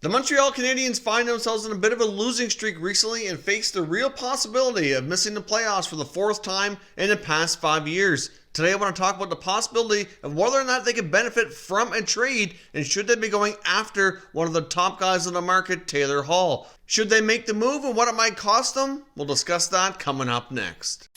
The Montreal Canadiens find themselves in a bit of a losing streak recently and face the real possibility of missing the playoffs for the fourth time in the past 5 years. Today I want to talk about the possibility of whether or not they can benefit from a trade and should they be going after one of the top guys on the market, Taylor Hall. Should they make the move and what it might cost them? We'll discuss that coming up next.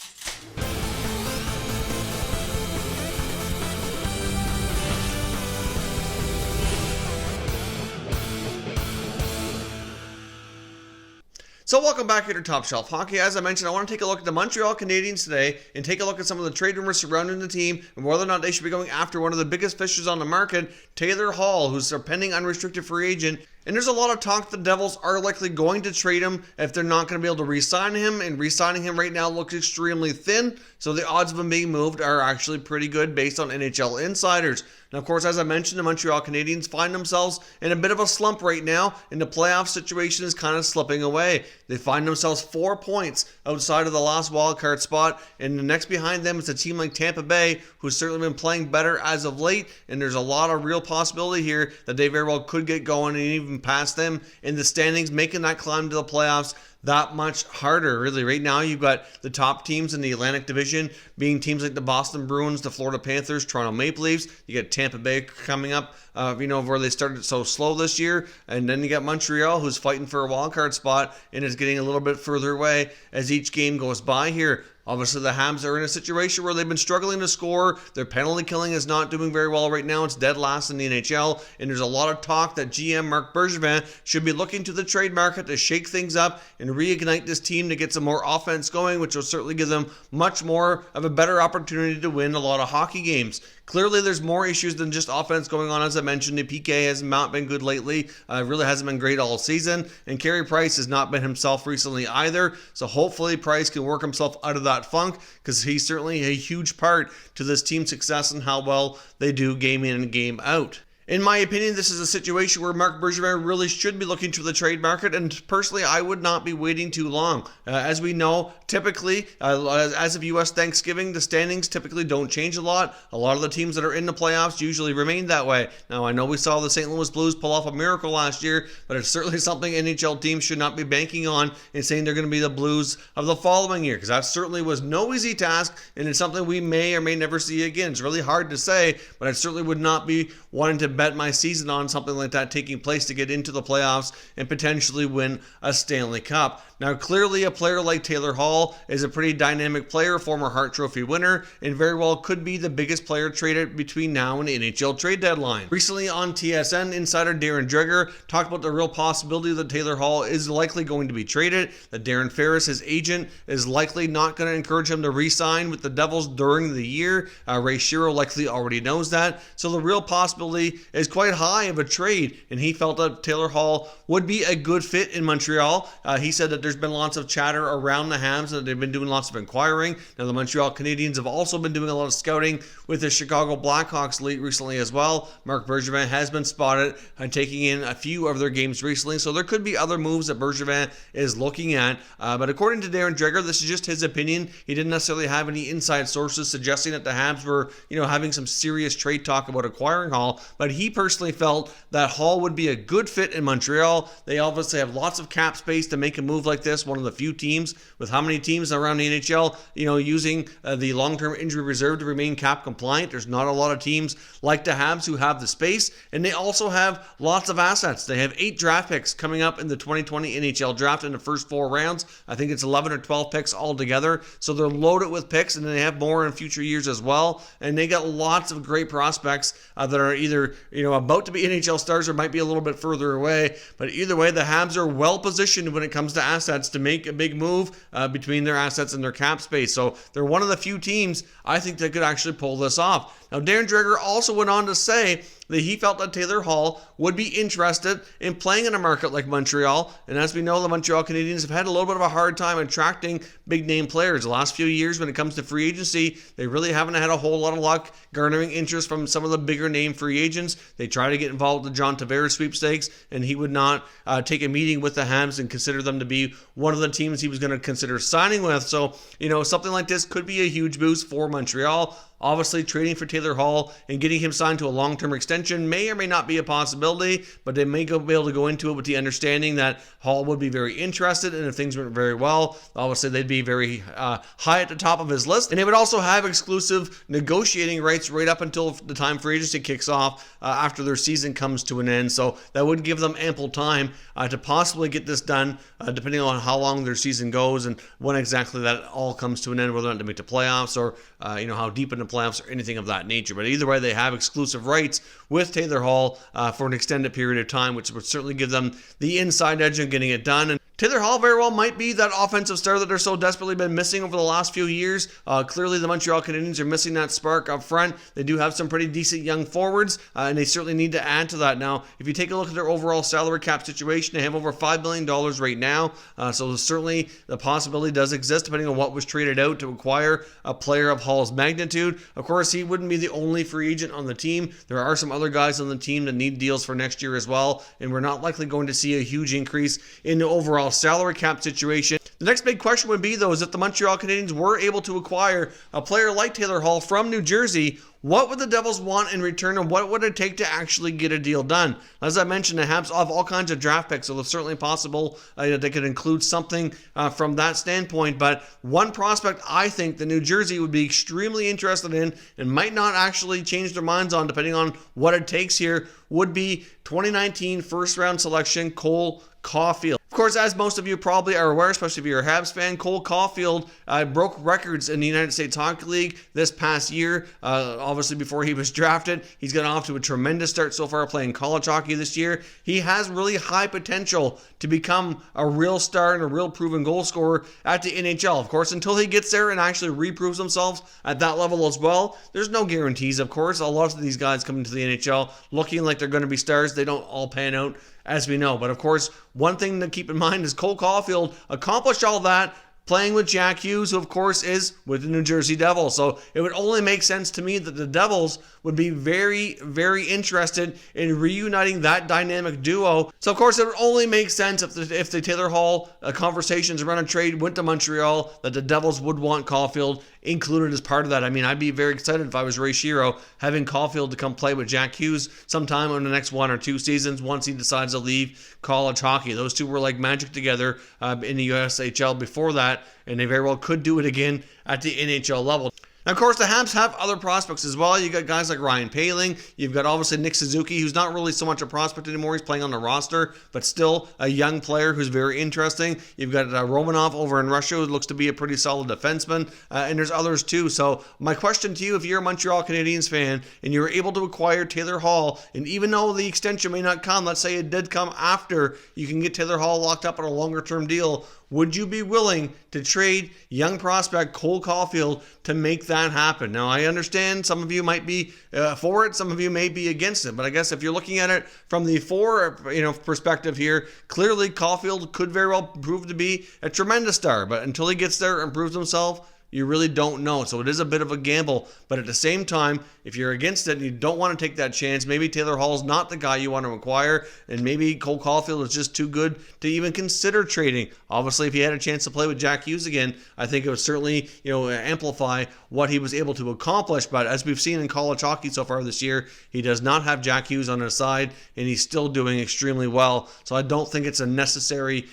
So welcome back here to Top Shelf Hockey. As I mentioned, I want to take a look at the Montreal Canadiens today and take a look at some of the trade rumors surrounding the team and whether or not they should be going after one of the biggest fishes on the market, Taylor Hall, who's a pending unrestricted free agent. And there's a lot of talk the Devils are likely going to trade him if they're not going to be able to re-sign him. And re-signing him right now looks extremely thin. So the odds of him being moved are actually pretty good based on NHL insiders. Now, of course, as I mentioned, the Montreal Canadiens find themselves in a bit of a slump right now, and the playoff situation is kind of slipping away. They find themselves 4 points outside of the last wildcard spot, and the next behind them is a team like Tampa Bay, who's certainly been playing better as of late, and there's a lot of real possibility here that they very well could get going and even pass them in the standings, making that climb to the playoffs that much harder. Really, right now you've got the top teams in the Atlantic Division being teams like the Boston Bruins, the Florida Panthers, Toronto Maple Leafs. You got Tampa Bay coming up, where they started so slow this year, and then you got Montreal, who's fighting for a wild card spot and is getting a little bit further away as each game goes by here. Obviously, the Habs are in a situation where they've been struggling to score. Their penalty killing is not doing very well right now. It's dead last in the NHL. And there's a lot of talk that GM Marc Bergevin should be looking to the trade market to shake things up and reignite this team to get some more offense going, which will certainly give them much more of a better opportunity to win a lot of hockey games. Clearly, there's more issues than just offense going on. As I mentioned, the PK has not been good lately. Really hasn't been great all season. And Carey Price has not been himself recently either. So hopefully Price can work himself out of that funk, because he's certainly a huge part to this team's success and how well they do game in and game out. In my opinion, this is a situation where Marc Bergevin really should be looking to the trade market, and personally, I would not be waiting too long. As we know, typically, as of U.S. Thanksgiving, the standings typically don't change a lot. A lot of the teams that are in the playoffs usually remain that way. Now, I know we saw the St. Louis Blues pull off a miracle last year, but it's certainly something NHL teams should not be banking on and saying they're going to be the Blues of the following year, because that certainly was no easy task, and it's something we may or may never see again. It's really hard to say, but I certainly would not be wanting to bet my season on something like that taking place to get into the playoffs and potentially win a Stanley Cup. Now, clearly a player like Taylor Hall is a pretty dynamic player, former Hart Trophy winner, and very well could be the biggest player traded between now and the NHL trade deadline. Recently on TSN, insider Darren Dreger talked about the real possibility that Taylor Hall is likely going to be traded, that Darren Ferris, his agent, is likely not going to encourage him to re-sign with the Devils during the year. Ray Shero likely already knows that, so the real possibility is quite high of a trade, and he felt that Taylor Hall would be a good fit in Montreal. He said that there's been lots of chatter around the Habs, that they've been doing lots of inquiring. Now, the Montreal Canadiens have also been doing a lot of scouting with the Chicago Blackhawks recently as well. Marc Bergevin has been spotted taking in a few of their games recently, so there could be other moves that Bergevin is looking at. But according to Darren Dreger, this is just his opinion. He didn't necessarily have any inside sources suggesting that the Habs were, having some serious trade talk about acquiring Hall, but he personally felt that Hall would be a good fit in Montreal. They obviously have lots of cap space to make a move like this. One of the few teams with how many teams around the NHL, using the long-term injury reserve to remain cap compliant. There's not a lot of teams like the Habs who have the space, and they also have lots of assets. They have 8 draft picks coming up in the 2020 NHL draft in the first 4 rounds. I think it's 11 or 12 picks altogether. So they're loaded with picks, and they have more in future years as well. And they got lots of great prospects that are either about to be NHL stars or might be a little bit further away. But either way, the Habs are well positioned when it comes to assets to make a big move between their assets and their cap space. So they're one of the few teams I think that could actually pull this off. Now, Darren Dreger also went on to say that he felt that Taylor Hall would be interested in playing in a market like Montreal. And as we know, the Montreal Canadiens have had a little bit of a hard time attracting big-name players. The last few years, when it comes to free agency, they really haven't had a whole lot of luck garnering interest from some of the bigger-name free agents. They try to get involved with the John Tavares sweepstakes, and he would not take a meeting with the Habs and consider them to be one of the teams he was going to consider signing with. So, something like this could be a huge boost for Montreal. Obviously, trading for Taylor Hall and getting him signed to a long-term extension may or may not be a possibility, but they may be able to go into it with the understanding that Hall would be very interested, and if things went very well, obviously they'd be very high at the top of his list, and they would also have exclusive negotiating rights right up until the time free agency kicks off after their season comes to an end. So that would give them ample time to possibly get this done, depending on how long their season goes and when exactly that all comes to an end, whether or not to make the playoffs or how deep in the playoffs or anything of that nature. But either way, they have exclusive rights with Taylor Hall for an extended period of time, which would certainly give them the inside edge in getting it done. And Taylor Hall very well might be that offensive star that they're so desperately been missing over the last few years. Clearly, the Montreal Canadiens are missing that spark up front. They do have some pretty decent young forwards, and they certainly need to add to that. Now, if you take a look at their overall salary cap situation, they have over $5 million right now, so certainly the possibility does exist, depending on what was traded out to acquire a player of Hall's magnitude. Of course, he wouldn't be the only free agent on the team. There are some other guys on the team that need deals for next year as well, and we're not likely going to see a huge increase in the overall salary cap situation. The next big question would be, though, is if the Montreal Canadiens were able to acquire a player like Taylor Hall from New Jersey, what would the Devils want in return, and what would it take to actually get a deal done? As I mentioned, the Habs have all kinds of draft picks, so it's certainly possible that they could include something from that standpoint. But one prospect I think the New Jersey would be extremely interested in and might not actually change their minds on, depending on what it takes here, would be 2019 first-round selection Cole Caulfield. Of course, as most of you probably are aware, especially if you're a Habs fan, Cole Caulfield broke records in the United States Hockey League this past year. Obviously, before he was drafted, he's gotten off to a tremendous start so far playing college hockey this year. He has really high potential to become a real star and a real proven goal scorer at the NHL. Of course, until he gets there and actually reproves himself at that level as well, there's no guarantees, of course. A lot of these guys come into the NHL looking like they're going to be stars. They don't all pan out, as we know. But of course, one thing to keep in mind is Cole Caulfield accomplished all that playing with Jack Hughes, who of course is with the New Jersey Devils. So it would only make sense to me that the Devils would be very, very interested in reuniting that dynamic duo. So of course it would only make sense if the Taylor Hall conversations around a trade went to Montreal, that the Devils would want Caulfield included as part of that. I mean, I'd be very excited if I was Ray Shero, having Caulfield to come play with Jack Hughes sometime in the next 1 or 2 seasons once he decides to leave college hockey. Those two were like magic together in the USHL before that, and they very well could do it again at the NHL level. Now, of course, the Habs have other prospects as well. You got guys like Ryan Poehling. You've got obviously Nick Suzuki, who's not really so much a prospect anymore. He's playing on the roster, but still a young player who's very interesting. You've got Romanov over in Russia, who looks to be a pretty solid defenseman, and there's others too. So my question to you, if you're a Montreal Canadiens fan and you're able to acquire Taylor Hall, and even though the extension may not come, let's say it did come after you can get Taylor Hall locked up on a longer-term deal, would you be willing to trade young prospect Cole Caulfield to make that happen? Now, I understand some of you might be for it, some of you may be against it, but I guess if you're looking at it from the perspective here, clearly Caulfield could very well prove to be a tremendous star, but until he gets there and proves himself, you really don't know. So it is a bit of a gamble, but at the same time, if you're against it and you don't want to take that chance, maybe Taylor Hall's not the guy you want to acquire, and maybe Cole Caulfield is just too good to even consider trading. Obviously, if he had a chance to play with Jack Hughes again, I think it would certainly, amplify what he was able to accomplish. But as we've seen in college hockey so far this year, he does not have Jack Hughes on his side, and he's still doing extremely well. So I don't think it's a necessary,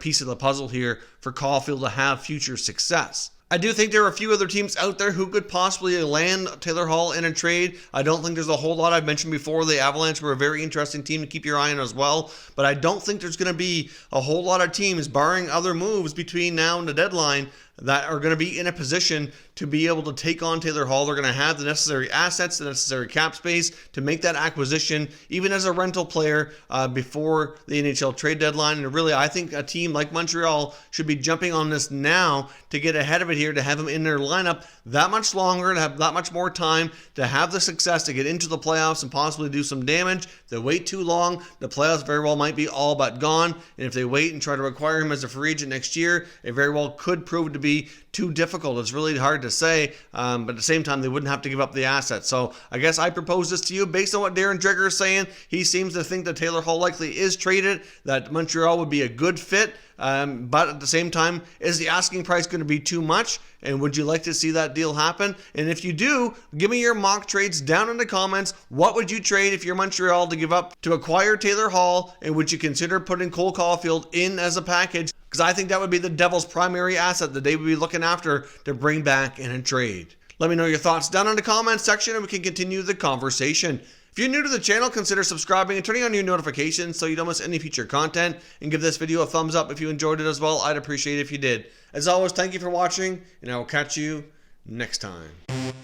piece of the puzzle here for Caulfield to have future success. I do think there are a few other teams out there who could possibly land Taylor Hall in a trade. I don't think there's a whole lot. I've mentioned before, the Avalanche were a very interesting team to keep your eye on as well. But I don't think there's going to be a whole lot of teams, barring other moves between now and the deadline, that are going to be in a position to be able to take on Taylor Hall. They're going to have the necessary assets, the necessary cap space to make that acquisition, even as a rental player before the NHL trade deadline. And really, I think a team like Montreal should be jumping on this now to get ahead of it here, to have him in their lineup that much longer, to have that much more time, to have the success to get into the playoffs and possibly do some damage. If they wait too long, the playoffs very well might be all but gone. And if they wait and try to acquire him as a free agent next year, it very well could prove to be too difficult. It's really hard to say, but at the same time, they wouldn't have to give up the assets. So I guess I propose this to you based on what Darren Dreger is saying. He seems to think that Taylor Hall likely is traded, that Montreal would be a good fit. But at the same time, is the asking price going to be too much? And would you like to see that deal happen? And if you do, give me your mock trades down in the comments. What would you trade if you're Montreal to give up to acquire Taylor Hall? And would you consider putting Cole Caulfield in as a package? Because I think that would be the Devils' primary asset that they would be looking after to bring back in a trade. Let me know your thoughts down in the comments section and we can continue the conversation. If you're new to the channel, consider subscribing and turning on your notifications so you don't miss any future content, and give this video a thumbs up if you enjoyed it as well. I'd appreciate it if you did. As always, thank you for watching, and I will catch you next time.